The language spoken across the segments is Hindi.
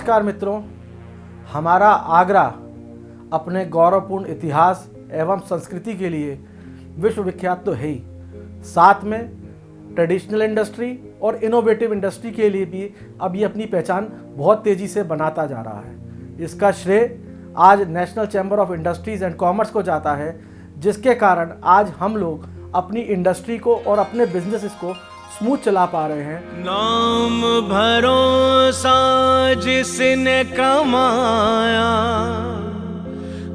नमस्कार मित्रों, हमारा आगरा अपने गौरवपूर्ण इतिहास एवं संस्कृति के लिए विश्व विख्यात तो है ही, साथ में ट्रेडिशनल इंडस्ट्री और इनोवेटिव इंडस्ट्री के लिए भी अब ये अपनी पहचान बहुत तेज़ी से बनाता जा रहा है। इसका श्रेय आज national chamber of industries and commerce को जाता है, जिसके कारण आज हम लोग अपनी इंडस्ट्री को और अपने बिजनेसेस को स्मूथ चला पा रहे हैं। नाम भरोसा जिसने कमाया,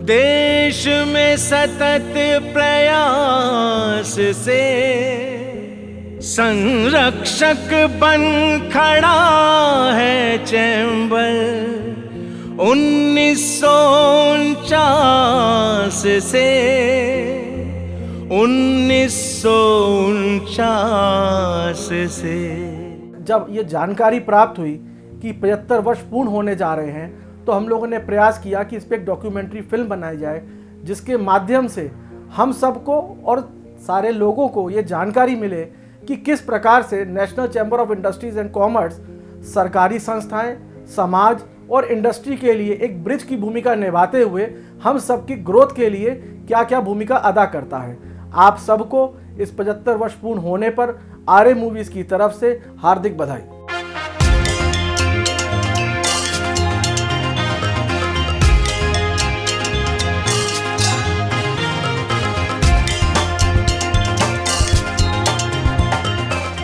देश में सतत प्रयास से संरक्षक बन खड़ा है चैम्बर 1949 से 1949 से। जब ये जानकारी प्राप्त हुई कि 75 वर्ष पूर्ण होने जा रहे हैं, तो हम लोगों ने प्रयास किया कि इस पर एक डॉक्यूमेंट्री फिल्म बनाई जाए, जिसके माध्यम से हम सबको और सारे लोगों को ये जानकारी मिले कि किस प्रकार से national chamber of industries and commerce सरकारी संस्थाएं, समाज और इंडस्ट्री के लिए एक ब्रिज की भूमिका निभाते हुए हम सबकी ग्रोथ के लिए क्या क्या भूमिका अदा करता है। आप सबको इस 75 वर्ष पूर्ण होने पर आर्य मूवीज की तरफ से हार्दिक बधाई।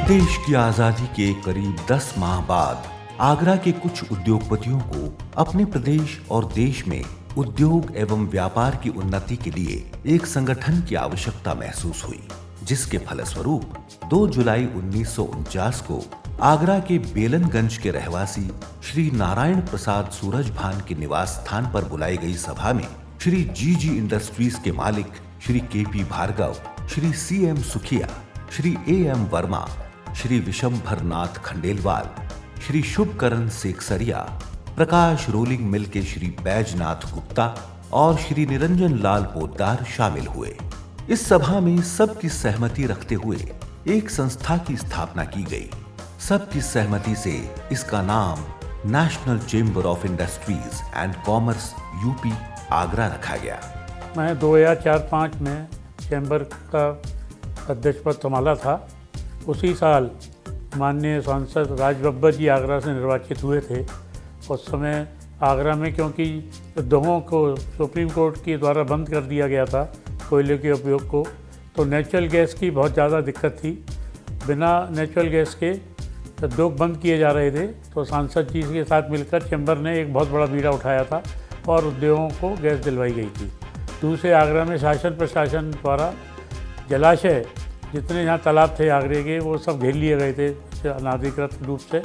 देश की आजादी के करीब 10 माह बाद आगरा के कुछ उद्योगपतियों को अपने प्रदेश और देश में उद्योग एवं व्यापार की उन्नति के लिए एक संगठन की आवश्यकता महसूस हुई, जिसके फलस्वरूप 2 जुलाई 1949 को आगरा के बेलनगंज के रहवासी श्री नारायण प्रसाद सूरजभान के निवास स्थान पर बुलाई गई सभा में श्री जी इंडस्ट्रीज के मालिक श्री के.पी. भार्गव, श्री C.M. सुखिया, श्री A.M. वर्मा, श्री विशंभर नाथ खंडेलवाल, श्री शुभकरण सेकसरिया, प्रकाश रोलिंग मिल के श्री बैजनाथ गुप्ता और श्री निरंजन लाल पोद्दार शामिल हुए। इस सभा में सबकी सहमति रखते हुए एक संस्था की स्थापना की गई। सबकी सहमति से इसका नाम national chamber of industries and commerce UP Agra रखा गया। मैं 2004-05 में चैम्बर का अध्यक्ष पद संभाला था। उसी साल माननीय सांसद राज बब्बर जी आगरा से निर्वाचित हुए थे। उस समय आगरा में क्योंकि उद्योगों को सुप्रीम कोर्ट के द्वारा बंद कर दिया गया था, कोयले के उपयोग को, तो नेचुरल गैस की बहुत ज़्यादा दिक्कत थी। बिना नेचुरल गैस के उद्योग बंद किए जा रहे थे, तो सांसद जी के साथ मिलकर चैम्बर ने एक बहुत बड़ा बीड़ा उठाया था और उद्योगों को गैस दिलवाई गई थी। दूसरे आगरा में शासन प्रशासन द्वारा जलाशय जितने यहाँ तालाब थे आगरे के, वो सब घेर लिए गए थे अनाधिकृत रूप से।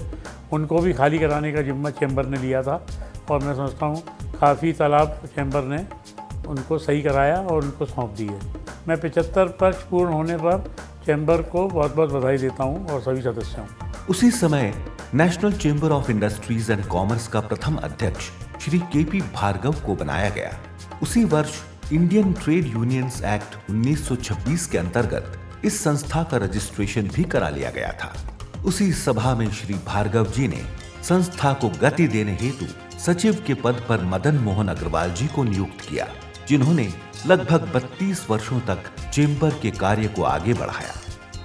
उनको भी खाली कराने का जिम्मा चैम्बर ने लिया था और मैं समझता हूँ काफ़ी तालाब चैम्बर ने उनको सही कराया और उनको सौंप दिए। मैं 75 वर्ष पूर्ण होने पर चैम्बर को बहुत बहुत बधाई देता हूँ और सभी सदस्यों को। उसी समय national chamber of industries and commerce का प्रथम अध्यक्ष श्री के.पी. भार्गव को बनाया गया। उसी वर्ष इंडियन ट्रेड यूनियंस एक्ट 1926 के अंतर्गत इस संस्था का रजिस्ट्रेशन भी करा लिया गया था। उसी सभा में श्री भार्गव जी ने संस्था को गति देने हेतु सचिव के पद पर मदन मोहन अग्रवाल जी को नियुक्त किया, जिन्होंने लगभग 32 वर्षों तक चेंबर के कार्य को आगे बढ़ाया।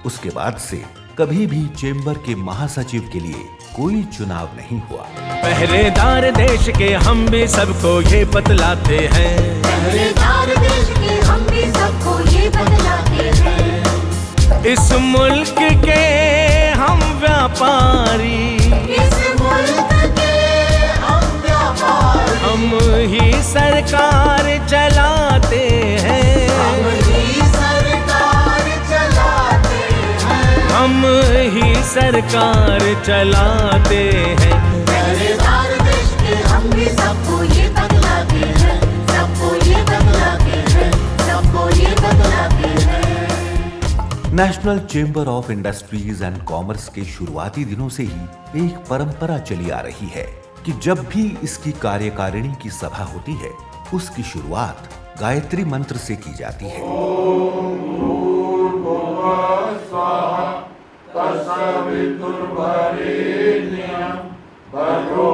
उसके बाद से कभी भी चेंबर के महासचिव के लिए कोई चुनाव नहीं हुआ। पहरेदार देश के हम भी सबको ये बतलाते हैं, पहरेदार देश के हम भी सबको ये बतलाते हैं। इस मुल्क के हम व्यापारी, इस मुल्क के हम व्यापारी, हम ही सरकार चलाते हैं, हम ही सरकार चलाते हैं, हम ही सरकार चलाते हैं। पहरेदार देश के हम भी सबको ये बतलाते हैं, सबको ये बतलाते हैं, सबको ये बतलाते हैं। National chamber of industries and commerce के शुरुआती दिनों से ही एक परंपरा चली आ रही है कि जब भी इसकी कार्यकारिणी की सभा होती है, उसकी शुरुआत गायत्री मंत्र से की जाती है। तत्सवितुर्वरेण्यं भर्गो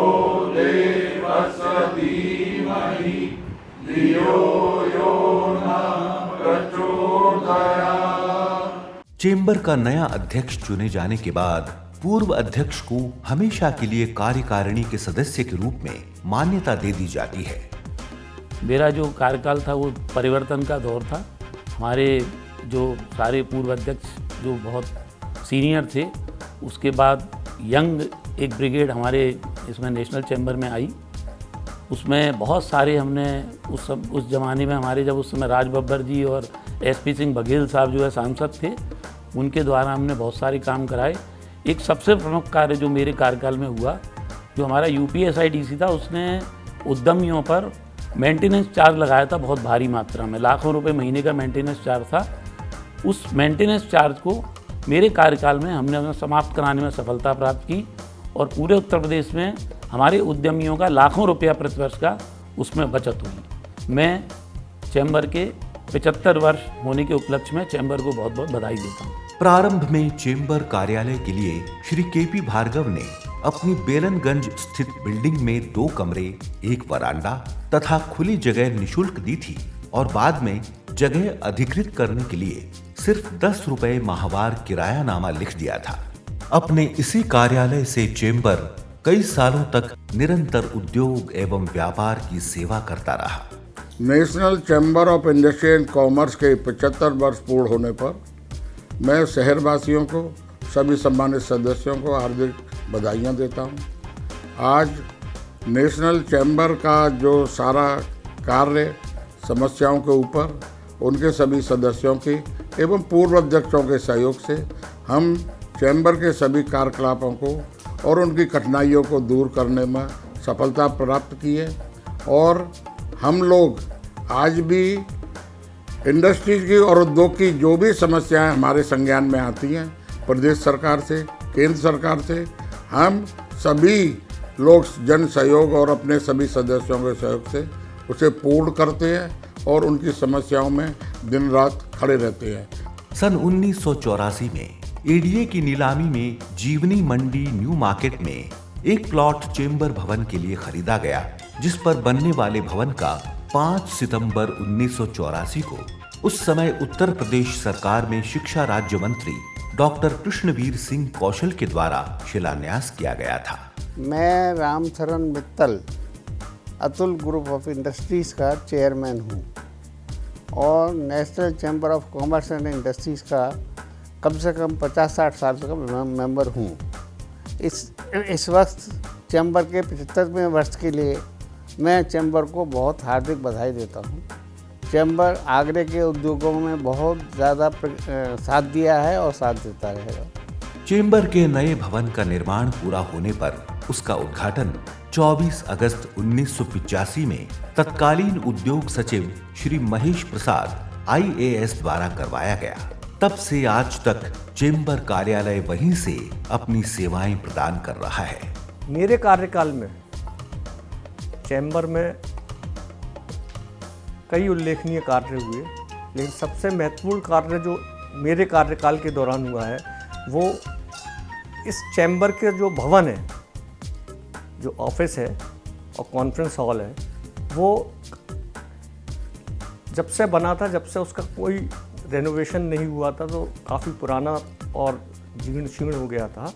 चेंबर का नया अध्यक्ष चुने जाने के बाद पूर्व अध्यक्ष को हमेशा के लिए कार्यकारिणी के सदस्य के रूप में मान्यता दे दी जाती है। मेरा जो कार्यकाल था वो परिवर्तन का दौर था। हमारे जो सारे पूर्व अध्यक्ष जो बहुत सीनियर थे, उसके बाद यंग एक ब्रिगेड हमारे इसमें नेशनल चैम्बर में आई। उसमें बहुत सारे हमने उस ज़माने में हमारे जब उस समय राज बब्बर जी और एसपी सिंह बघेल साहब जो है सांसद थे, उनके द्वारा हमने बहुत सारे काम कराए। एक सबसे प्रमुख कार्य जो मेरे कार्यकाल में हुआ, जो हमारा UPSIDC था, उसने उद्यमियों पर मेंटेनेंस चार्ज लगाया था बहुत भारी मात्रा में, लाखों रुपए महीने का मेंटेनेंस चार्ज था। उस मेंटेनेंस चार्ज को मेरे कार्यकाल में हमने समाप्त कराने में सफलता प्राप्त की और पूरे उत्तर प्रदेश में हमारे उद्यमियों का लाखों रुपया प्रतिवर्ष का उसमें बचत हुई। मैं चैम्बर के 75 वर्ष होने के उपलक्ष्य में चैम्बर को बहुत बहुत बधाई देता हूँ। प्रारंभ में चेंबर कार्यालय के लिए श्री KP भार्गव ने अपनी बेलनगंज स्थित बिल्डिंग में 2 कमरे, 1 वरांडा तथा खुली जगह निशुल्क दी थी और बाद में जगह अधिकृत करने के लिए सिर्फ 10 रुपए माहवार किरायानामा लिख दिया था। अपने इसी कार्यालय से चेंबर कई सालों तक निरंतर उद्योग एवं व्यापार की सेवा करता रहा। National chamber of industry and commerce के 75 वर्ष पूर्ण होने पर मैं शहरवासियों को, सभी सम्मानित सदस्यों को हार्दिक बधाइयाँ देता हूँ। आज नेशनल चैम्बर का जो सारा कार्य समस्याओं के ऊपर उनके सभी सदस्यों की एवं पूर्व अध्यक्षों के सहयोग से हम चैम्बर के सभी कार्यकलापों को और उनकी कठिनाइयों को दूर करने में सफलता प्राप्त की है। और हम लोग आज भी इंडस्ट्रीज की और उद्योग की जो भी समस्याएं हमारे संज्ञान में आती हैं, प्रदेश सरकार से, केंद्र सरकार से, हम सभी लोग जन सहयोग और अपने सभी सदस्यों के सहयोग से उसे पूर्ण करते हैं और उनकी समस्याओं में दिन रात खड़े रहते हैं। सन 1984 में ADA की नीलामी में जीवनी मंडी न्यू मार्केट में एक प्लॉट चेंबर भवन के लिए खरीदा गया, जिस पर बनने वाले भवन का 5 सितंबर 1984 को उस समय उत्तर प्रदेश सरकार में शिक्षा राज्य मंत्री डॉक्टर कृष्णवीर सिंह कौशल के द्वारा शिलान्यास किया गया था। मैं Ramcharan Mittal Atul group of industries का चेयरमैन हूँ और national chamber of commerce and industries का कम से कम 50-60 साल का मेंबर हूँ। इस वक्त चैम्बर के 75वें वर्ष के लिए मैं चैम्बर को बहुत हार्दिक बधाई देता हूँ। चैम्बर आगरे के उद्योगों में बहुत ज़्यादा साथ दिया है और साथ देता रहेगा। चेंबर के नए भवन का निर्माण पूरा होने पर उसका उद्घाटन 24 अगस्त 1985 में तत्कालीन उद्योग सचिव श्री महेश प्रसाद IAS द्वारा करवाया गया। तब से आज तक चेंबर कार्यालय वहीं से अपनी सेवाएं प्रदान कर रहा है। मेरे कार्यकाल में चैम्बर में कई उल्लेखनीय कार्य हुए, लेकिन सबसे महत्वपूर्ण कार्य जो मेरे कार्यकाल के दौरान हुआ है वो इस चैम्बर के जो भवन है, जो ऑफिस है और कॉन्फ्रेंस हॉल है, वो जब से बना था, जब से उसका कोई रेनोवेशन नहीं हुआ था, तो काफ़ी पुराना और जीर्ण शीर्ण हो गया था।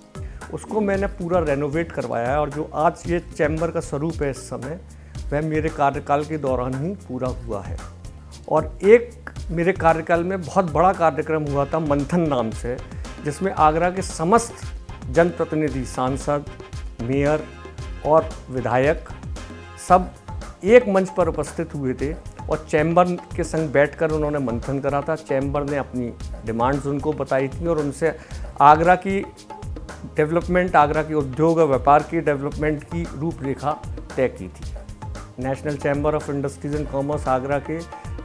उसको मैंने पूरा रेनोवेट करवाया है और जो आज ये चैम्बर का स्वरूप है इस समय, वह मेरे कार्यकाल के दौरान ही पूरा हुआ है। और एक मेरे कार्यकाल में बहुत बड़ा कार्यक्रम हुआ था मंथन नाम से, जिसमें आगरा के समस्त जनप्रतिनिधि, सांसद, मेयर और विधायक सब एक मंच पर उपस्थित हुए थे और चैम्बर के संग बैठकर उन्होंने मंथन करा था। चैम्बर ने अपनी डिमांड्स उनको बताई थी और उनसे आगरा की डेवलपमेंट, आगरा के उद्योग और व्यापार की डेवलपमेंट की रूपरेखा तय की थी। National chamber of industries and commerce Agra के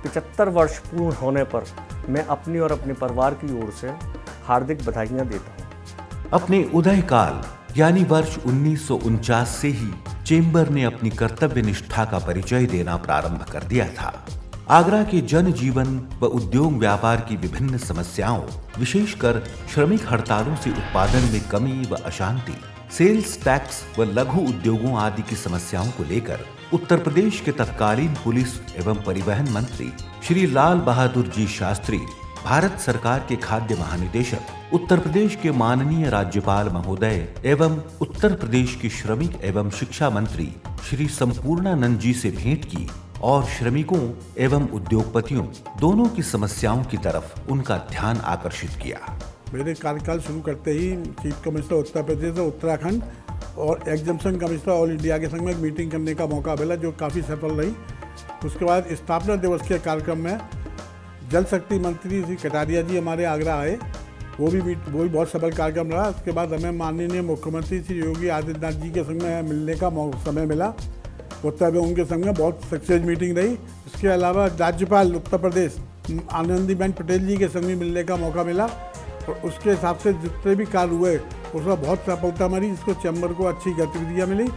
75 वर्ष पूर्ण होने पर मैं अपनी और अपने परिवार की ओर से हार्दिक बधाइयाँ देता हूँ। अपने उदय काल यानी वर्ष 1949 से ही चेंबर ने अपनी कर्तव्य निष्ठा का परिचय देना प्रारंभ कर दिया था। आगरा के जनजीवन व उद्योग व्यापार की विभिन्न समस्याओं, विशेषकर श्रमिक हड़तालों से उत्पादन में कमी व अशांति, सेल्स टैक्स व लघु उद्योगों आदि की समस्याओं को लेकर उत्तर प्रदेश के तत्कालीन पुलिस एवं परिवहन मंत्री श्री लाल बहादुर जी शास्त्री, भारत सरकार के खाद्य महानिदेशक, उत्तर प्रदेश के माननीय राज्यपाल महोदय एवं उत्तर प्रदेश के श्रमिक एवं शिक्षा मंत्री श्री संपूर्णानंद जी से भेंट की और श्रमिकों एवं उद्योगपतियों दोनों की समस्याओं की तरफ उनका ध्यान आकर्षित किया। मेरे कार्यकाल शुरू करते ही चीफ कमिश्नर उत्तर प्रदेश और उत्तराखंड और एग्जाम्पशन कमिश्नर ऑल इंडिया के संग में एक मीटिंग करने का मौका मिला, जो काफ़ी सफल रही। उसके बाद स्थापना दिवस के कार्यक्रम में जल शक्ति मंत्री श्री कटारिया जी हमारे आगरा आए, वो भी बहुत सफल कार्यक्रम रहा। उसके बाद हमें माननीय मुख्यमंत्री श्री योगी आदित्यनाथ जी के संग में मिलने का समय मिला, उत्तर में उनके संग में बहुत सक्सेस मीटिंग रही। इसके अलावा राज्यपाल उत्तर प्रदेश आनंदीबेन पटेल जी के संग में मिलने का मौका मिला और उसके हिसाब से जितने भी कार्य हुए उसमें बहुत सफलता मिली, जिसको चैम्बर को अच्छी गतिविधियाँ मिली।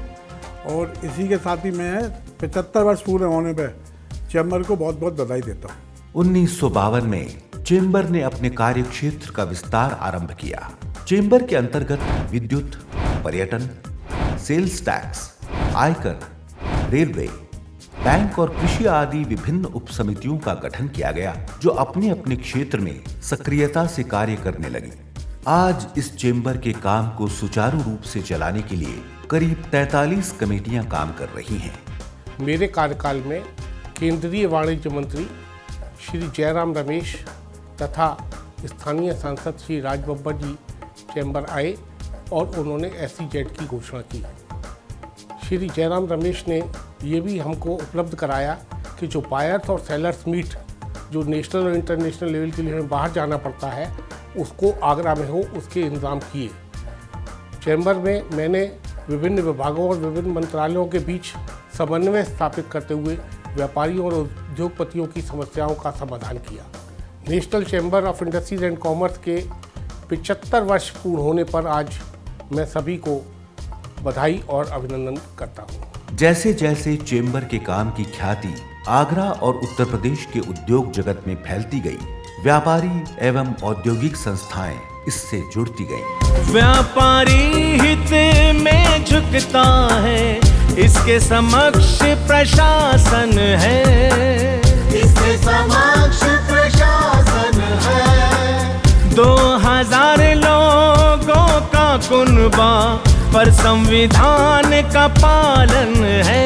और इसी के साथ ही मैं 75 वर्ष पूरे होने पर चैम्बर को बहुत बहुत बधाई देता हूँ। 1952 में चेंबर ने अपने कार्य क्षेत्र का विस्तार आरंभ किया। चेंबर के अंतर्गत विद्युत, पर्यटन, सेल्स टैक्स, आयकर, रेलवे, बैंक और कृषि आदि विभिन्न उपसमितियों का गठन किया गया, जो अपने अपने क्षेत्र में सक्रियता से कार्य करने लगी। आज इस चेंबर के काम को सुचारू रूप से चलाने के लिए करीब 43 कमेटियां काम कर रही हैं। मेरे कार्यकाल में केंद्रीय वाणिज्य मंत्री श्री जयराम रमेश तथा स्थानीय सांसद श्री राज बब्बर जी चैम्बर आए और उन्होंने SEZ की घोषणा की। श्री जयराम रमेश ने ये भी हमको उपलब्ध कराया कि जो बायर्स और सेलर्स मीट जो नेशनल और इंटरनेशनल लेवल के लिए हमें बाहर जाना पड़ता है, उसको आगरा में हो, उसके इंतजाम किए। चैम्बर में मैंने विभिन्न विभागों और विभिन्न मंत्रालयों के बीच समन्वय स्थापित करते हुए व्यापारियों और उद्योगपतियों की समस्याओं का समाधान किया। National chamber of industries and commerce के 75 वर्ष पूर्ण होने पर आज मैं सभी को बधाई और अभिनंदन करता हूँ। जैसे जैसे चेंबर के काम की ख्याति आगरा और उत्तर प्रदेश के उद्योग जगत में फैलती गई, व्यापारी एवं औद्योगिक संस्थाएं इससे जुड़ती गईं। व्यापारी हित में झुकता है, इसके समक्ष प्रशासन है, इसके समक्ष प्रशासन है। 2000 लोगों का कुनबा पर संविधान का पालन है,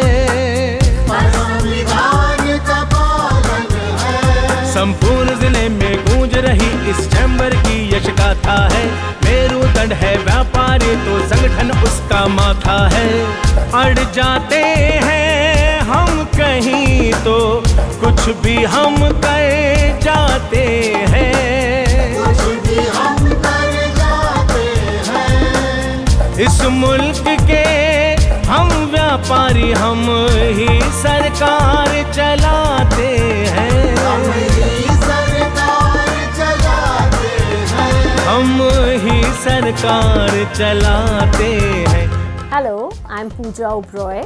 पर संविधान का पालन है। संपूर्ण जिले में गूंज रही इस चैम्बर की यश गाथा है। मेरुदंड है व्यापारी तो संगठन उसका माथा है। अड़ जाते हैं हम कहीं तो कुछ भी हम कर जाते हैं, कुछ भी हम कर जाते हैं। इस मुल्क के हम व्यापारी, हम ही सरकार चलाते हैं, हम ही सरकार चलाते हैं, हम ही सरकार चलाते हैं। Hello, I'm Pooja Oberoi,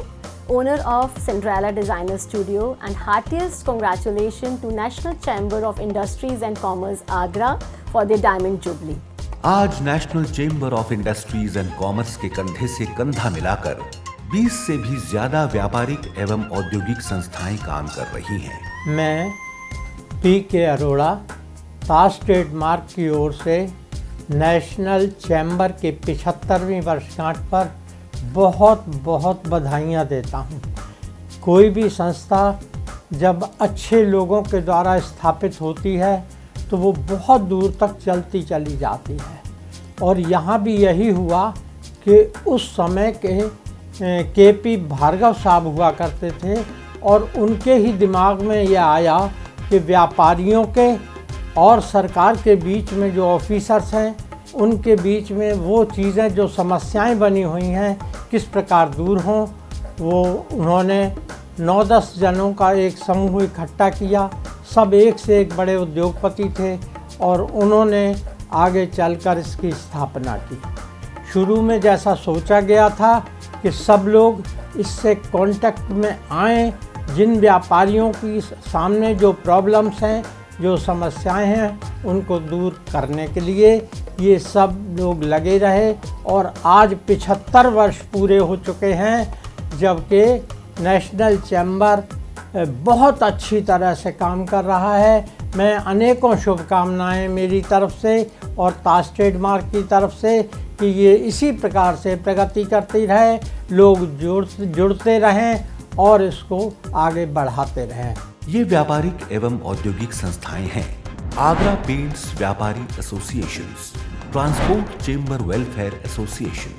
owner of Cinderella Designer Studio, and heartiest congratulations to National Chamber of Industries and Commerce Agra for their Diamond Jubilee. आज national chamber of industries and commerce के कंधे से कंधा मिलाकर 20 से भी ज्यादा व्यापारिक एवं औद्योगिक संस्थाएं काम कर रही हैं। मैं PK अरोड़ा ताज ट्रेडमार्क की ओर से नेशनल चैम्बर के 75वीं वर्षगांठ पर बहुत बहुत बधाइयाँ देता हूँ। कोई भी संस्था जब अच्छे लोगों के द्वारा स्थापित होती है तो वो बहुत दूर तक चलती चली जाती है, और यहाँ भी यही हुआ कि उस समय के KP भार्गव साहब हुआ करते थे और उनके ही दिमाग में यह आया कि व्यापारियों के और सरकार के बीच में जो ऑफिसर्स हैं उनके बीच में वो चीज़ें जो समस्याएं बनी हुई हैं किस प्रकार दूर हों। वो उन्होंने 9-10 जनों का एक समूह इकट्ठा किया, सब एक से एक बड़े उद्योगपति थे और उन्होंने आगे चलकर इसकी स्थापना की। शुरू में जैसा सोचा गया था कि सब लोग इससे कांटेक्ट में आएँ, जिन व्यापारियों की सामने जो प्रॉब्लम्स हैं, जो समस्याएं हैं, उनको दूर करने के लिए ये सब लोग लगे रहे और आज 75 वर्ष पूरे हो चुके हैं जबकि नेशनल चैम्बर बहुत अच्छी तरह से काम कर रहा है। मैं अनेकों शुभकामनाएं मेरी तरफ से और ताज ट्रेडमार्क की तरफ से कि ये इसी प्रकार से प्रगति करती रहे, लोग जुड़ते रहें और इसको आगे बढ़ाते रहें। ये व्यापारिक एवं औद्योगिक संस्थाएं हैं आगरा पेंट्स व्यापारी association, transport chamber welfare association,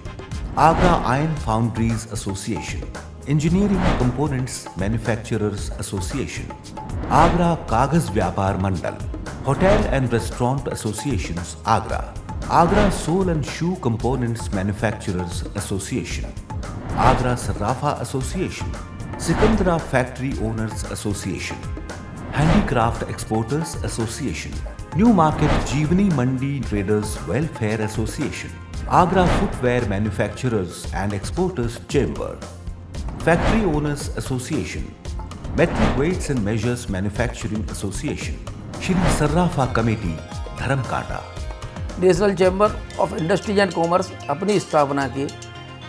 Agra iron foundries association, engineering components manufacturers association, Agra कागज व्यापार मंडल, hotel and restaurant association Agra, Agra sole and shoe components manufacturers association, Agra सर्राफा association, Sikandra factory owners association, handicraft exporters association, new market Jeevani Mandi traders welfare association, Agra footwear manufacturers and exporters chamber, factory owners association, metric weights and measures manufacturing association, Shri सर्राफा committee धर्मकांटा। National chamber of industries and commerce अपनी स्थापना के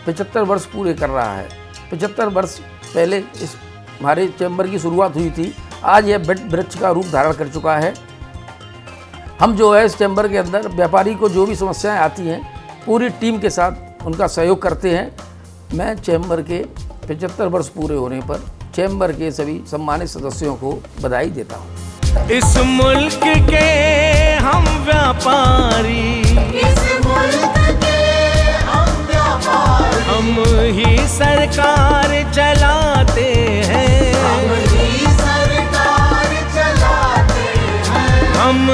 75 वर्ष पूरे कर रहा है। 75 वर्ष पहले इस हमारे चैम्बर की शुरुआत हुई थी। आज यह वृक्ष का रूप धारण कर चुका है। हम जो है इस चैम्बर के अंदर व्यापारी को जो भी समस्याएं आती हैं पूरी टीम के साथ उनका सहयोग करते हैं। मैं चैम्बर के 75 वर्ष पूरे होने पर चैम्बर के सभी सम्मानित सदस्यों को बधाई देता हूँ। इस मुल्क के हम व्यापारी, इस मुल्क के हम व्यापारी, हम ही सरकार चलाते हैं, हम ही सरकार चलाते हैं, हम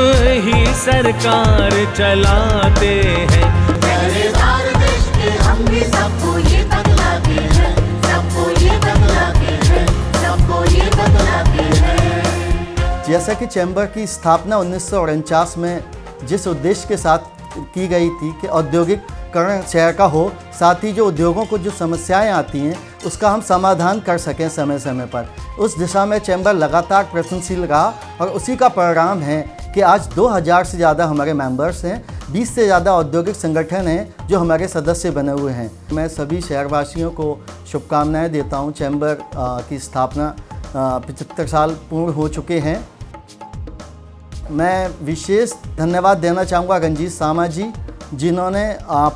ही सरकार चलाते हैं। पहरेदार देश के हम भी सबको ये बतलाते हैं, सबको ये बतलाते हैं, सबको ये बतलाते हैं। जैसा कि चैम्बर की स्थापना 1949 में जिस उद्देश्य के साथ की गई थी कि औद्योगिकरण शहर का हो, साथ ही जो उद्योगों को जो समस्याएं आती हैं उसका हम समाधान कर सकें समय समय पर, उस दिशा में चैम्बर लगातार प्रयत्नशील रहा और उसी का परिणाम है कि आज 2000 से ज़्यादा हमारे मेंबर्स हैं, 20 से ज़्यादा औद्योगिक संगठन हैं जो हमारे सदस्य बने हुए हैं। मैं सभी शहरवासियों को शुभकामनाएं देता हूं। चैम्बर की स्थापना 75 साल पूर्ण हो चुके हैं। मैं विशेष धन्यवाद देना चाहूँगा रंजीत सामा जी, जिन्होंने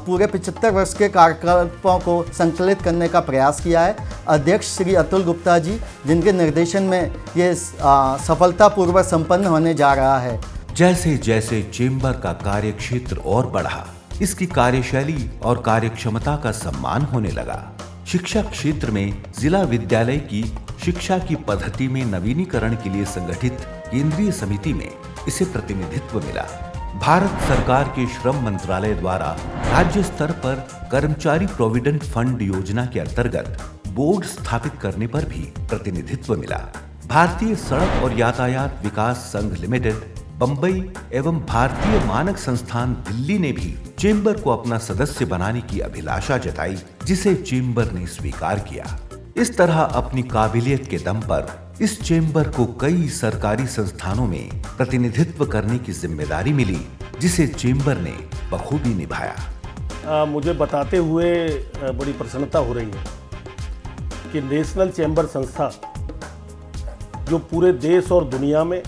पूरे 75 वर्ष के कार्यकलापों को संकलित करने का प्रयास किया है। अध्यक्ष श्री अतुल गुप्ता जी, जिनके निर्देशन में ये सफलतापूर्वक संपन्न होने जा रहा है। जैसे जैसे चेंबर का कार्य क्षेत्र और बढ़ा, इसकी कार्यशैली और कार्यक्षमता का सम्मान होने लगा। शिक्षा क्षेत्र में जिला विद्यालय की शिक्षा की पद्धति में नवीनीकरण के लिए संगठित केंद्रीय समिति में इसे प्रतिनिधित्व मिला। भारत सरकार के श्रम मंत्रालय द्वारा राज्य स्तर पर कर्मचारी प्रोविडेंट फंड योजना के अंतर्गत बोर्ड स्थापित करने पर भी प्रतिनिधित्व मिला। भारतीय सड़क और यातायात विकास संघ लिमिटेड बंबई एवं भारतीय मानक संस्थान दिल्ली ने भी चेंबर को अपना सदस्य बनाने की अभिलाषा जताई, जिसे चेंबर ने स्वीकार किया। इस तरह अपनी काबिलियत के दम पर इस चेंबर को कई सरकारी संस्थानों में प्रतिनिधित्व करने की जिम्मेदारी मिली, जिसे चेंबर ने बखूबी निभाया। मुझे बताते हुए बड़ी प्रसन्नता हो रही है कि नेशनल चैम्बर संस्था जो पूरे देश और दुनिया में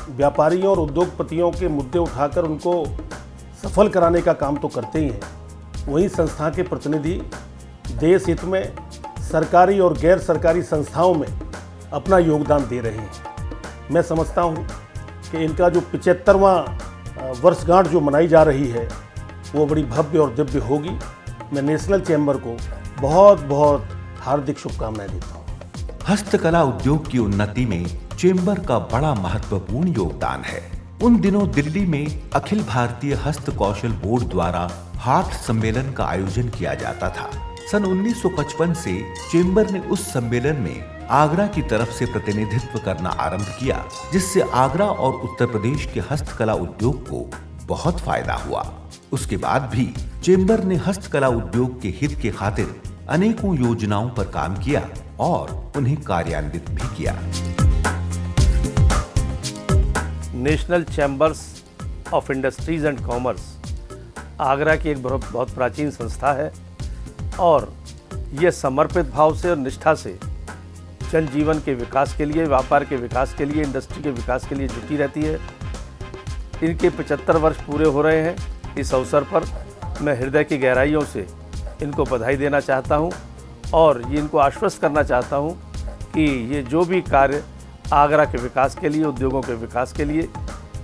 व्यापारियों और उद्योगपतियों के मुद्दे उठाकर उनको सफल कराने का काम तो करते ही हैं, वहीं संस्था के प्रतिनिधि देश हित में सरकारी और गैर सरकारी संस्थाओं में अपना योगदान दे रहे हैं। मैं समझता हूं कि इनका जो 75वां वर्षगांठ जो मनाई जा रही है वो बड़ी भव्य और दिव्य होगी। मैं नेशनल चैम्बर को बहुत बहुत हार्दिक शुभकामनाएं देता हूं। हस्तकला उद्योग की उन्नति में चेंबर का बड़ा महत्वपूर्ण योगदान है। उन दिनों दिल्ली में अखिल भारतीय हस्त कौशल बोर्ड द्वारा हाट सम्मेलन का आयोजन किया जाता था। सन 1955 से चेंबर ने उस सम्मेलन में आगरा की तरफ से प्रतिनिधित्व करना आरंभ किया, जिससे आगरा और उत्तर प्रदेश के हस्तकला उद्योग को बहुत फायदा हुआ। उसके बाद भी चेंबर ने हस्तकला उद्योग के हित के खातिर अनेकों योजनाओं पर काम किया और उन्हें कार्यान्वित भी किया। National chambers of industries and commerce Agra की एक बहुत प्राचीन संस्था है और ये समर्पित भाव से और निष्ठा से जनजीवन के विकास के लिए, व्यापार के विकास के लिए, इंडस्ट्री के विकास के लिए जुटी रहती है। इनके 75 वर्ष पूरे हो रहे हैं। इस अवसर पर मैं हृदय की गहराइयों से इनको बधाई देना चाहता हूं और ये इनको आश्वस्त करना चाहता हूं कि ये जो भी कार्य आगरा के विकास के लिए, उद्योगों के विकास के लिए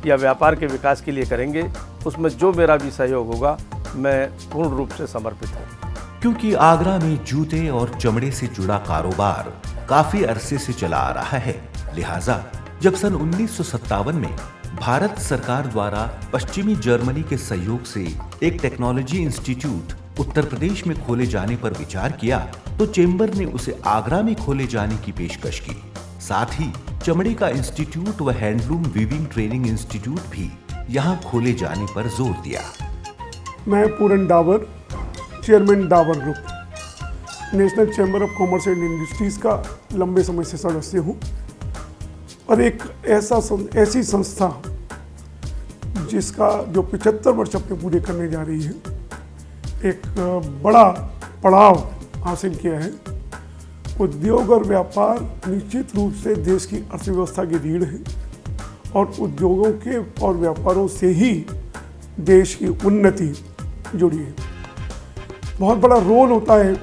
या व्यापार के विकास के लिए करेंगे, उसमें जो मेरा भी सहयोग होगा मैं पूर्ण रूप से समर्पित हूँ। क्योंकि आगरा में जूते और चमड़े से जुड़ा कारोबार काफी अरसे से चला आ रहा है, लिहाजा जब सन 1957 में भारत सरकार द्वारा पश्चिमी जर्मनी के सहयोग से एक टेक्नोलॉजी इंस्टीट्यूट उत्तर प्रदेश में खोले जाने पर विचार किया तो चेंबर ने उसे आगरा में खोले जाने की पेशकश की। साथ ही चमड़े का इंस्टीट्यूट व हैंडलूम वीविंग ट्रेनिंग इंस्टीट्यूट भी यहाँ खोले जाने पर जोर दिया। मैं Puran Dawar, chairman Dawar group, national chamber of commerce and industries का लंबे समय से सदस्य हूँ और एक ऐसी संस्था जिसका जो 75 वर्ष अपने पूरे करने जा रही है, एक बड़ा पड़ाव हासिल किया है। उद्योग और व्यापार निश्चित रूप से देश की अर्थव्यवस्था की रीढ़ है और उद्योगों के और व्यापारों से ही देश की उन्नति जुड़ी है। बहुत बड़ा रोल होता है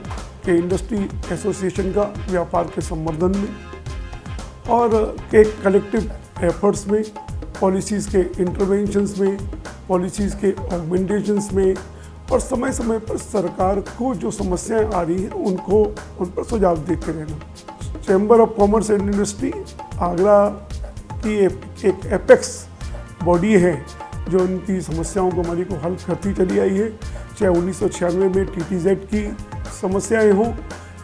कि इंडस्ट्री एसोसिएशन का व्यापार के संवर्धन में और एक कलेक्टिव एफर्ट्स में, पॉलिसीज़ के इंटरवेंशंस में, पॉलिसीज़ के ऑगमेंटेशंस में और समय समय पर सरकार को जो समस्याएं आ रही हैं उन पर सुझाव देते रहना। Chamber of commerce and industry Agra की एक एपेक्स बॉडी है जो इनकी समस्याओं को हमारी को हल करती चली आई है। चाहे 1996 में TTZ की समस्याएं हों,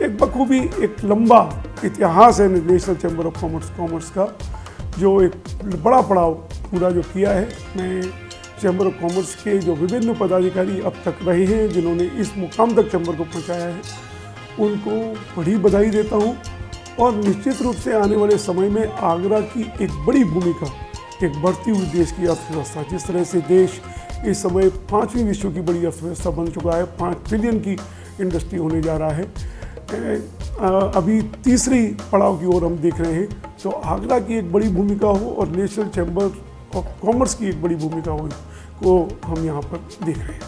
एक बखूबी एक लंबा इतिहास है नेशनल चैम्बर ऑफ कॉमर्स का, जो एक बड़ा पड़ाव पूरा जो किया है। मैं चैम्बर ऑफ कॉमर्स के जो विभिन्न पदाधिकारी अब तक रहे हैं जिन्होंने इस मुकाम तक चैम्बर को पहुंचाया है, उनको बड़ी बधाई देता हूं और निश्चित रूप से आने वाले समय में आगरा की एक बड़ी भूमिका, एक बढ़ती हुई देश की अर्थव्यवस्था, जिस तरह से देश इस समय 5वीं विश्व की बड़ी अर्थव्यवस्था बन चुका है, 5 ट्रिलियन की इंडस्ट्री होने जा रहा है, अभी तीसरी पड़ाव की ओर हम देख रहे हैं, तो आगरा की एक बड़ी भूमिका हो और नेशनल चैम्बर ऑफ कॉमर्स की एक बड़ी भूमिका हो को हम यहाँ पर देख रहे हैं।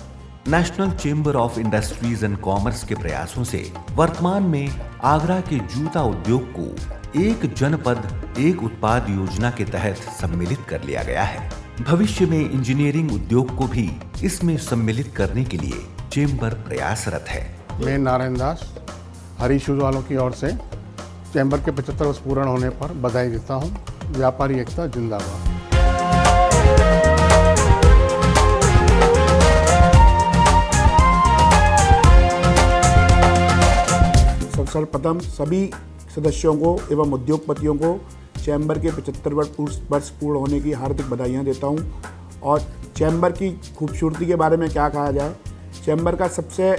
National chamber of industries and commerce के प्रयासों से वर्तमान में आगरा के जूता उद्योग को एक जनपद एक उत्पाद योजना के तहत सम्मिलित कर लिया गया है। भविष्य में इंजीनियरिंग उद्योग को भी इसमें सम्मिलित करने के लिए चेंबर प्रयासरत है। मैं नारायण दास हरीश शूज वालों की ओर से चैम्बर के 75 वर्ष पूर्ण होने पर बधाई देता हूँ। व्यापारी एकता जिंदाबाद। सर्वप्रथम सभी सदस्यों को एवं उद्योगपतियों को चैम्बर के 75 वर्ष पूर्ण होने की हार्दिक बधाइयाँ देता हूँ। और चैम्बर की खूबसूरती के बारे में क्या कहा जाए, चैम्बर का सबसे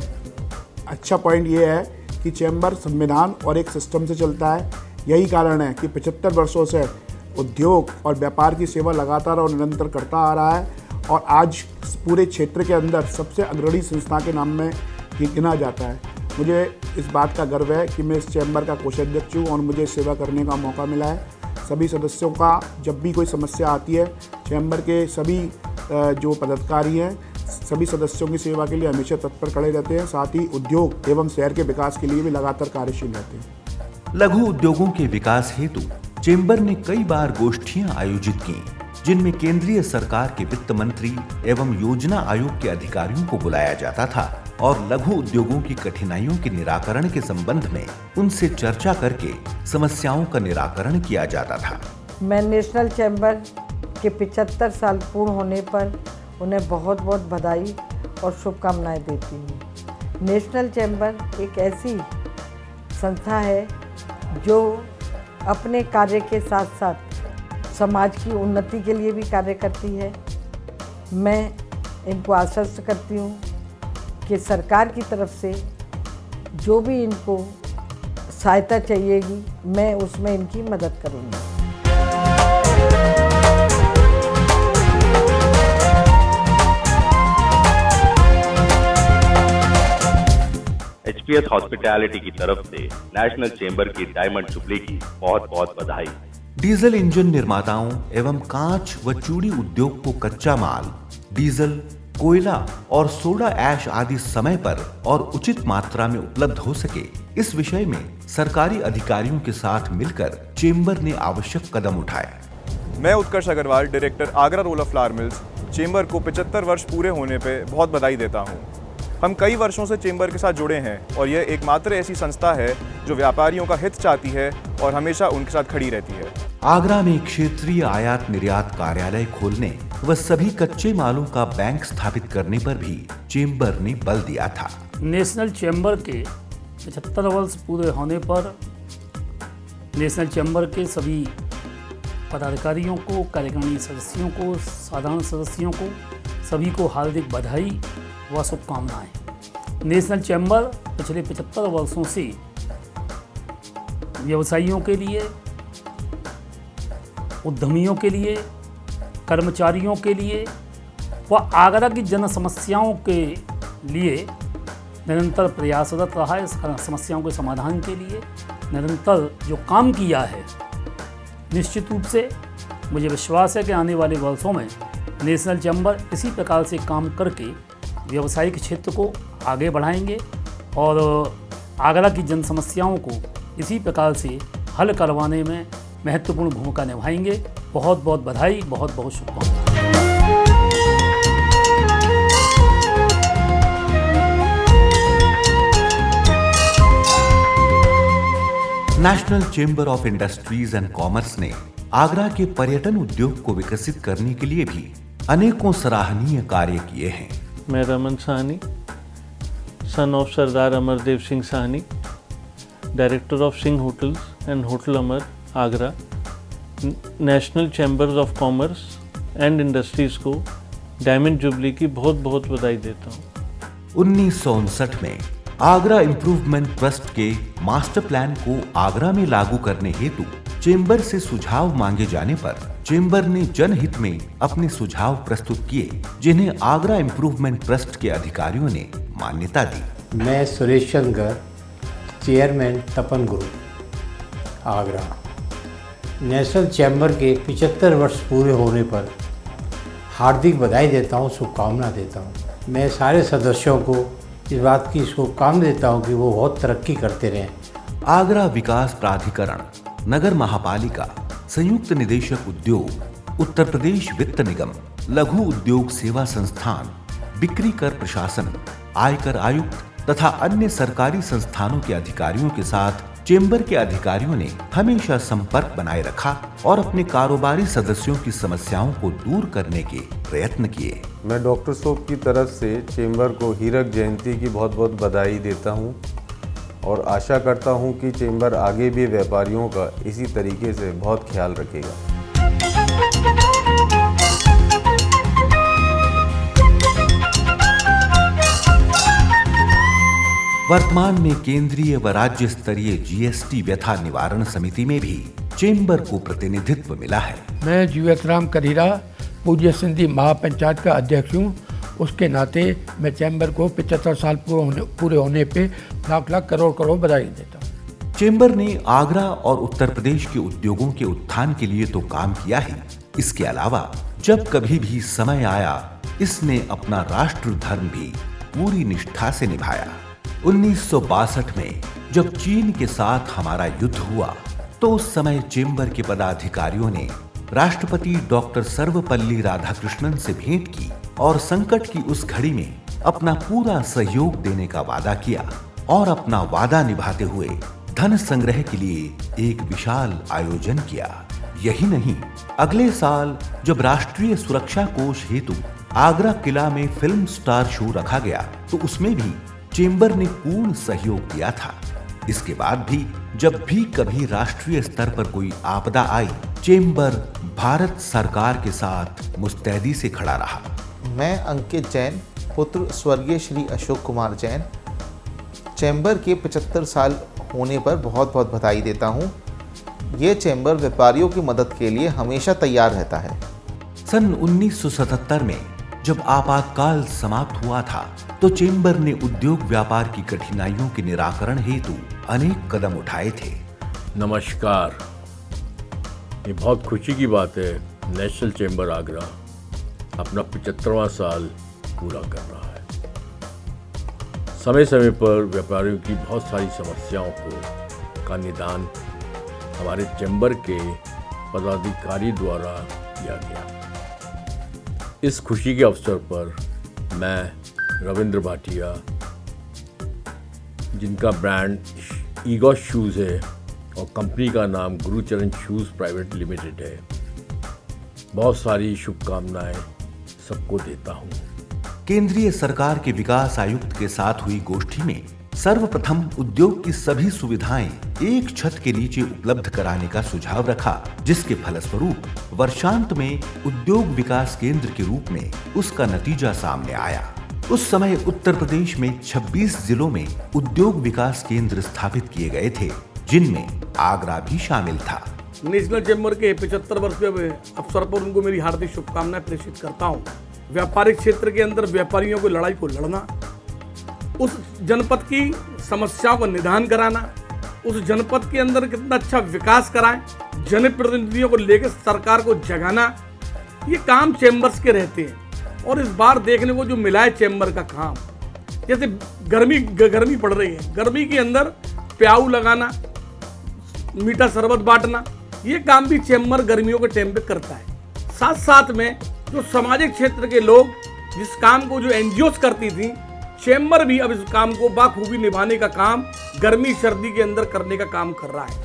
अच्छा पॉइंट ये है कि चैम्बर संविधान और एक सिस्टम से चलता है। यही कारण है कि 75 वर्षों से उद्योग और व्यापार की सेवा लगातार और निरंतर करता आ रहा है और आज पूरे क्षेत्र के अंदर सबसे अग्रणी संस्था के नाम में गिना जाता है। मुझे इस बात का गर्व है कि मैं इस चैम्बर का कोषाध्यक्ष हूँ और मुझे सेवा करने का मौका मिला है। सभी सदस्यों का जब भी कोई समस्या आती है, चैम्बर के सभी जो पदाधिकारी हैं सभी सदस्यों की सेवा के लिए हमेशा तत्पर खड़े रहते हैं। साथ ही उद्योग एवं शहर के विकास के लिए भी लगातार कार्यशील रहते हैं। लघु उद्योगों के विकास हेतु चेंबर ने कई बार गोष्ठियां आयोजित की, जिनमें केंद्रीय सरकार के वित्त मंत्री एवं योजना आयोग के अधिकारियों को बुलाया जाता था और लघु उद्योगों की कठिनाइयों के निराकरण के संबंध में उनसे चर्चा करके समस्याओं का निराकरण किया जाता था। मैं नेशनल चैम्बर के 75 साल पूर्ण होने पर उन्हें बहुत बहुत बधाई और शुभकामनाएं देती हूँ। नेशनल चैम्बर एक ऐसी संस्था है जो अपने कार्य के साथ साथ समाज की उन्नति के लिए भी कार्य करती है। मैं इनको आश्वस्त करती हूँ कि सरकार की तरफ से जो भी इनको सहायता चाहिएगी, मैं उसमें इनकी मदद करूँगी। SPS हॉस्पिटैलिटी की तरफ से नेशनल चेंबर की डायमंड जुबली की बहुत बहुत बधाई। डीजल इंजन निर्माताओं एवं कांच व चूड़ी उद्योग को कच्चा माल, डीजल, कोयला और सोडा ऐश आदि समय पर और उचित मात्रा में उपलब्ध हो सके, इस विषय में सरकारी अधिकारियों के साथ मिलकर चेंबर ने आवश्यक कदम उठाए। मैं Utkarsh Agarwal, director Agra roll of flour mills, chamber को 75 वर्ष पूरे होने पे बहुत बधाई देता हूँ। हम कई वर्षों से चेंबर के साथ जुड़े हैं और यह एकमात्र ऐसी संस्था है जो व्यापारियों का हित चाहती है और हमेशा उनके साथ खड़ी रहती है। आगरा में क्षेत्रीय आयात निर्यात कार्यालय खोलने व सभी कच्चे मालों का बैंक स्थापित करने पर भी चेंबर ने बल दिया था। नेशनल चेंबर के 75 वर्ष पूरे होने पर नेशनल चेंबर के सभी पदाधिकारियों को, कार्यकारिणी सदस्यों को, साधारण सदस्यों को, सभी को हार्दिक बधाई व शुभकामनाएं। नेशनल चेंबर पिछले 75 वर्षों से व्यवसायियों के लिए, उद्यमियों के लिए, कर्मचारियों के लिए व आगरा की जन समस्याओं के लिए निरंतर प्रयासरत रहा है। समस्याओं के समाधान के लिए निरंतर जो काम किया है, निश्चित रूप से मुझे विश्वास है कि आने वाले वर्षों में नेशनल चेंबर इसी प्रकार से काम करके व्यावसायिक क्षेत्र को आगे बढ़ाएंगे और आगरा की जन समस्याओं को इसी प्रकार से हल करवाने में महत्वपूर्ण भूमिका निभाएंगे। बहुत बहुत बधाई, बहुत बहुत शुभकामनाएं। National chamber of industries and commerce ने आगरा के पर्यटन उद्योग को विकसित करने के लिए भी अनेकों सराहनीय कार्य किए हैं। मैं Raman Sahni, son of Sardar Amardev Singh Sahni, director of Singh hotels and hotel Amar, Agra, national chambers of commerce and industries को डायमंड जुबली की बहुत बहुत बधाई देता हूँ। 1959 में आगरा इम्प्रूवमेंट ट्रस्ट के मास्टर प्लान को आगरा में लागू करने हेतु चेंबर से सुझाव मांगे जाने पर चेंबर ने जनहित में अपने सुझाव प्रस्तुत किए, जिन्हें आगरा इम्प्रूवमेंट ट्रस्ट के अधिकारियों ने मान्यता दी। मैं सुरेश चंद्र, चेयरमैन तपन ग्रुप, आगरा, नेशनल चैम्बर के 75 वर्ष पूरे होने पर हार्दिक बधाई देता हूँ, शुभकामना देता हूँ। मैं सारे सदस्यों को इस बात की शुभकामना देता हूँ कि वो बहुत तरक्की करते रहें। आगरा विकास प्राधिकरण, नगर महापालिका, संयुक्त निदेशक उद्योग, उत्तर प्रदेश वित्त निगम, लघु उद्योग सेवा संस्थान, बिक्री कर प्रशासन, आयकर आयुक्त तथा अन्य सरकारी संस्थानों के अधिकारियों के साथ चेंबर के अधिकारियों ने हमेशा संपर्क बनाए रखा और अपने कारोबारी सदस्यों की समस्याओं को दूर करने के प्रयत्न किए। मैं डॉक्टर सोप की तरफ से चेंबर को हीरक जयंती की बहुत बहुत बधाई देता हूं और आशा करता हूं कि चेंबर आगे भी व्यापारियों का इसी तरीके से बहुत ख्याल रखेगा। वर्तमान में केंद्रीय व राज्य स्तरीय GST व्यथा निवारण समिति में भी चेंबर को प्रतिनिधित्व मिला है। मैं जीवतराम करीरा, पूज्य सिंधी महापंचायत का अध्यक्ष हूँ। उसके नाते मैं चैम्बर को 75 साल पूरे होने पे लाख लाख करोड़ बधाई देता हूँ। चेंबर ने आगरा और उत्तर प्रदेश के उद्योगों के उत्थान के लिए तो काम किया ही, इसके अलावा जब कभी भी समय आया, इसने अपना राष्ट्र धर्म भी पूरी निष्ठा से निभाया। 1962 में जब चीन के साथ हमारा युद्ध हुआ तो उस समय चेंबर के पदाधिकारियों ने राष्ट्रपति डॉक्टर सर्वपल्ली राधाकृष्णन से भेंट की और संकट की उस घड़ी में अपना पूरा सहयोग देने का वादा किया और अपना वादा निभाते हुए धन संग्रह के लिए एक विशाल आयोजन किया। यही नहीं, अगले साल जब राष्ट्रीय सुरक्षा कोष हेतु आगरा किला में फिल्म स्टार शो रखा गया तो उसमें भी चेंबर ने पूर्ण सहयोग दिया था। इसके बाद भी जब भी कभी राष्ट्रीय स्तर पर कोई आपदा आई, चेंबर भारत सरकार के साथ मुस्तैदी से खड़ा रहा। मैं अंकित जैन, पुत्र स्वर्गीय श्री अशोक कुमार जैन, चैम्बर के 75 साल होने पर बहुत बहुत बधाई देता हूँ। ये चैम्बर व्यापारियों की मदद के लिए हमेशा तैयार रहता है। सन 1977 में जब आपातकाल समाप्त हुआ था तो चेंबर ने उद्योग व्यापार की कठिनाइयों के निराकरण हेतु अनेक कदम उठाए थे। नमस्कार। ये बहुत खुशी की बात है, नेशनल चेंबर आगरा अपना 75वां साल पूरा कर रहा है। समय समय पर व्यापारियों की बहुत सारी समस्याओं का निदान हमारे चेंबर के पदाधिकारी द्वारा किया गया। इस खुशी के अवसर पर मैं रविंद्र भाटिया, जिनका ब्रांड ईगोस शूज़ है और कंपनी का नाम गुरुचरण शूज़ प्राइवेट लिमिटेड है, बहुत सारी शुभकामनाएं सबको देता हूं। केंद्रीय सरकार के विकास आयुक्त के साथ हुई गोष्ठी में सर्वप्रथम उद्योग की सभी सुविधाएं एक छत के नीचे उपलब्ध कराने का सुझाव रखा, जिसके फलस्वरूप वर्षांत में उद्योग विकास केंद्र के रूप में उसका नतीजा सामने आया। उस समय उत्तर प्रदेश में 26 जिलों में उद्योग विकास केंद्र स्थापित किए गए थे, जिनमें आगरा भी शामिल था। नेशनल चेंबर के 75 वर्ष के अवसर पर उनको मेरी हार्दिक शुभकामनाएं प्रेषित करता हूं। व्यापारिक क्षेत्र के अंदर व्यापारियों को लड़ाई को लड़ना, उस जनपद की समस्याओं का निदान कराना, उस जनपद के अंदर कितना अच्छा विकास कराएं, जनप्रतिनिधियों को लेकर सरकार को जगाना, ये काम चेंबर्स के रहते हैं। और इस बार देखने को जो मिला है चेंबर का काम, जैसे गर्मी पड़ रही है, गर्मी के अंदर प्याऊ लगाना, मीठा शरबत बांटना, ये काम भी चेंबर गर्मियों के टाइम पे करता है। साथ साथ में जो सामाजिक क्षेत्र के लोग जिस काम को जो एनजीओस करती थी, चेंबर भी अब इस काम को बाखूबी निभाने का काम गर्मी सर्दी के अंदर करने का काम कर रहा है।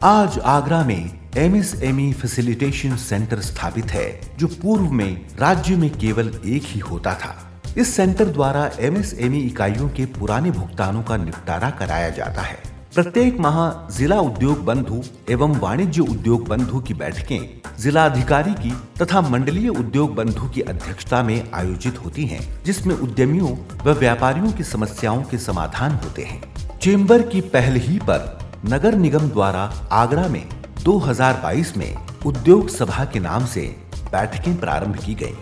आज आगरा में MSME फैसिलिटेशन सेंटर स्थापित है, जो पूर्व में राज्य में केवल एक ही होता था। इस सेंटर द्वारा MSME इकाइयों के पुराने भुगतानों का निपटारा कराया जाता है। प्रत्येक माह जिला उद्योग बंधु एवं वाणिज्य उद्योग बंधु की बैठकें जिला अधिकारी की तथा मंडलीय उद्योग बंधु की अध्यक्षता में आयोजित होती हैं, जिसमें उद्यमियों व व्यापारियों की समस्याओं के समाधान होते हैं। चेंबर की पहल ही पर नगर निगम द्वारा आगरा में 2022 में उद्योग सभा के नाम से बैठकें प्रारंभ की गयी।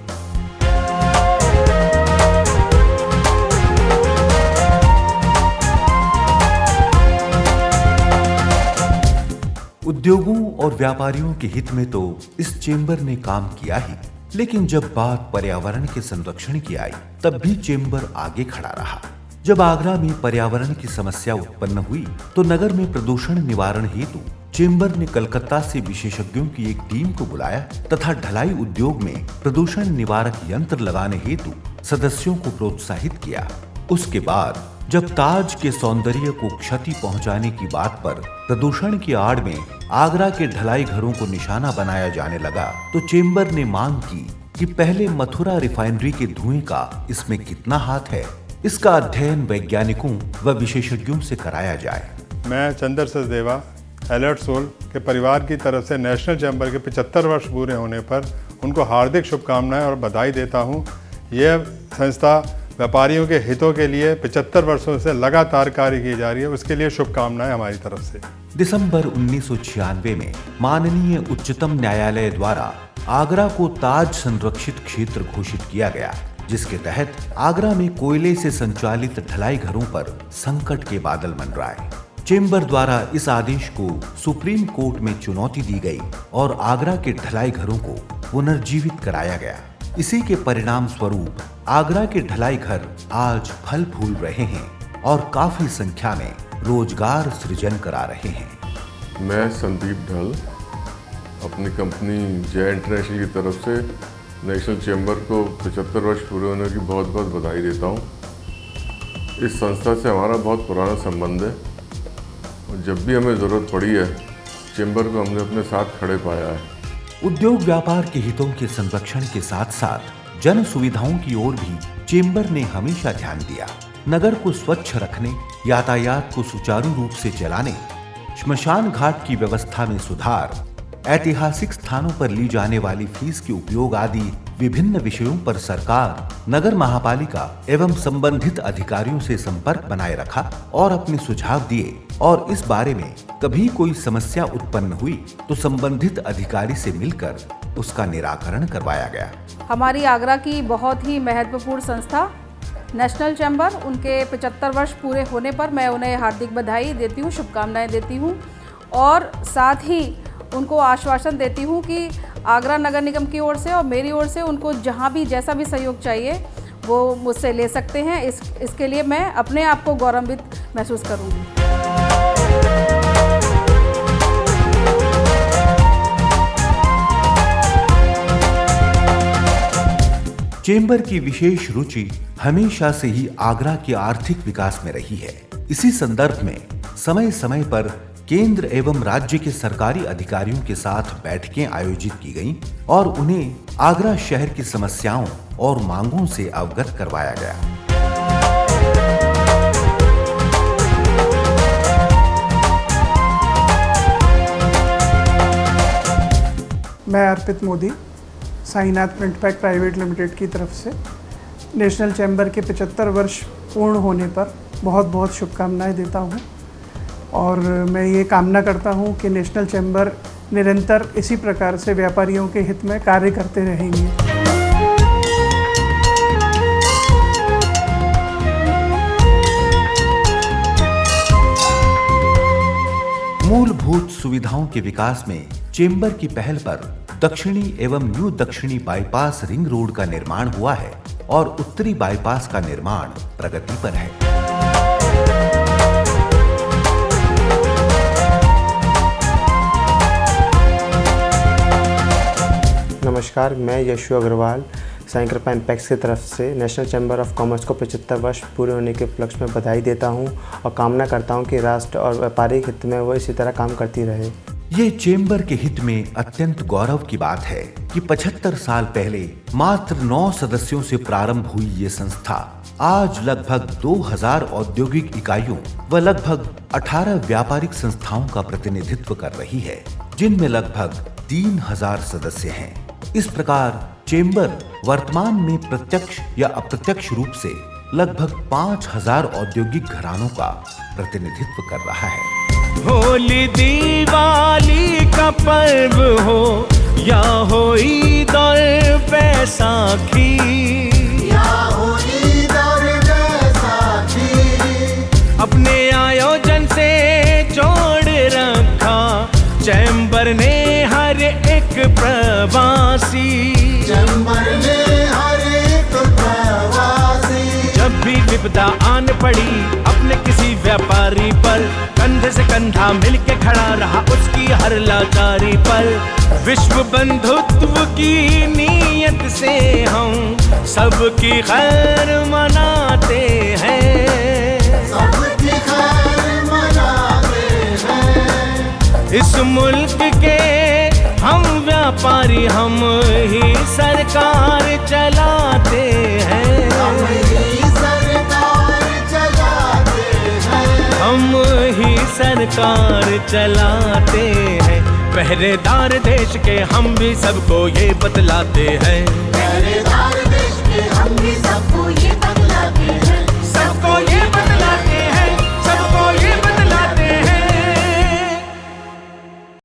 उद्योगों और व्यापारियों के हित में तो इस चेंबर ने काम किया ही, लेकिन जब बात पर्यावरण के संरक्षण की आई, तब भी चेंबर आगे खड़ा रहा। जब आगरा में पर्यावरण की समस्या उत्पन्न हुई तो नगर में प्रदूषण निवारण हेतु चेंबर ने कलकत्ता से विशेषज्ञों की एक टीम को बुलाया तथा ढलाई उद्योग में प्रदूषण निवारक यंत्र लगाने हेतु सदस्यों को प्रोत्साहित किया। उसके बाद जब ताज के सौंदर्य को क्षति पहुंचाने की बात पर प्रदूषण की आड़ में आगरा के ढलाई घरों को निशाना बनाया जाने लगा, तो चेंबर ने मांग की कि पहले मथुरा रिफाइनरी के धुएं का इसमें कितना हाथ है, इसका अध्ययन वैज्ञानिकों व विशेषज्ञों से कराया जाए। मैं चंद्र सचदेवा अलर्ट सोल के परिवार की तरफ से नेशनल चैम्बर के 75 वर्ष पूरे होने पर उनको हार्दिक शुभकामनाएं और बधाई देता हूं। यह संस्था व्यापारियों के हितों के लिए 75 वर्षों से लगातार कार्य की जा रही है, उसके लिए शुभकामनाएं हमारी तरफ से। दिसंबर 1996 में माननीय उच्चतम न्यायालय द्वारा आगरा को ताज संरक्षित क्षेत्र घोषित किया गया, जिसके तहत आगरा में कोयले से संचालित ढलाई घरों पर संकट के बादल मंडराए। चेंबर द्वारा इस आदेश को सुप्रीम कोर्ट में चुनौती दी गई और आगरा के ढलाई घरों को पुनर्जीवित कराया गया। इसी के परिणाम स्वरूप आगरा के ढलाई घर आज फल फूल रहे हैं और काफी संख्या में रोजगार सृजन करा रहे हैं। मैं संदीप ढल अपनी कंपनी जय इंटरनेशनल की तरफ से नेशनल चैम्बर को 75 वर्ष पूरे होने की बहुत बहुत बधाई देता हूँ। इस संस्था से हमारा बहुत पुराना संबंध है और जब भी हमें ज़रूरत पड़ी है चैम्बर को हमने अपने साथ खड़े पाया है। उद्योग व्यापार के हितों के संरक्षण के साथ साथ जन सुविधाओं की ओर भी चेंबर ने हमेशा ध्यान दिया। नगर को स्वच्छ रखने, यातायात को सुचारू रूप से चलाने, श्मशान घाट की व्यवस्था में सुधार, ऐतिहासिक स्थानों पर ली जाने वाली फीस के उपयोग आदि विभिन्न विषयों पर सरकार, नगर महापालिका एवं संबंधित अधिकारियों से संपर्क बनाए रखा और अपने सुझाव दिए और इस बारे में कभी कोई समस्या उत्पन्न हुई तो संबंधित अधिकारी से मिलकर उसका निराकरण करवाया गया। हमारी आगरा की बहुत ही महत्वपूर्ण संस्था नेशनल चैम्बर, उनके 75 वर्ष पूरे होने पर मैं उन्हें हार्दिक बधाई देती हूँ, शुभकामनाएं देती हूँ और साथ ही उनको आश्वासन देती हूँ कि आगरा नगर निगम की ओर से और मेरी ओर से उनको जहाँ भी जैसा भी सहयोग चाहिए वो मुझसे ले सकते हैं। इसके लिए मैं अपने आप को गौरवान्वित महसूस करूँगी। चेंबर की विशेष रुचि हमेशा से ही आगरा के आर्थिक विकास में रही है। इसी संदर्भ में समय समय पर केंद्र एवं राज्य के सरकारी अधिकारियों के साथ बैठकें आयोजित की गईं और उन्हें आगरा शहर की समस्याओं और मांगों से अवगत करवाया गया। मैं Arpit Modi Sainath print pack private limited की तरफ से नेशनल चैम्बर के 75 वर्ष पूर्ण होने पर बहुत बहुत शुभकामनाएं देता हूं और मैं ये कामना करता हूं कि नेशनल चैम्बर निरंतर इसी प्रकार से व्यापारियों के हित में कार्य करते रहेंगे। मूलभूत सुविधाओं के विकास में चेंबर की पहल पर दक्षिणी एवं न्यू दक्षिणी बाईपास रिंग रोड का निर्माण हुआ है और उत्तरी बाईपास का निर्माण प्रगति पर है। नमस्कार, मैं यशु अग्रवाल साइंकर पैन पैक्स की तरफ से नेशनल चैम्बर ऑफ कॉमर्स को 75 वर्ष पूरे होने के उपलक्ष्य में बधाई देता हूं और कामना करता हूं कि राष्ट्र और व्यापारिक हित में वो इसी तरह काम करती रहे। ये चेंबर के हित में अत्यंत गौरव की बात है कि 75 साल पहले मात्र 9 सदस्यों से प्रारंभ हुई ये संस्था आज लगभग 2000 औद्योगिक इकाइयों व लगभग 18 व्यापारिक संस्थाओं का प्रतिनिधित्व कर रही है, जिनमें लगभग 3000 सदस्य हैं। इस प्रकार चेंबर वर्तमान में प्रत्यक्ष या अप्रत्यक्ष रूप से लगभग 5000 औद्योगिक घरानों का प्रतिनिधित्व कर रहा है। होली दिवाली का पर्व हो या हो ईद और बैसाखी, या हो ईद और बैसाखी, अपने आयोजन से जोड़ रखा चैम्बर ने हर एक प्रवासी, चैम्बर ने हर एक प्रवासी। जब भी विपदा आन पड़ी अपने किसी व्यापारी पर, कंधे से कंधा मिलके खड़ा रहा उसकी हर लाचारी पर। विश्व बंधुत्व की नीयत से हम सबकी खैर मनाते हैं, सबकी खैर मनाते हैं। इस मुल्क के हम व्यापारी हम ही सरकार चलाते हैं, हम ही सरकार चलाते हैं, हम ही सरकार चलाते हैं। पहरेदार देश के हम भी सबको ये बतलाते हैं, पहरेदार देश के हम भी सबको ये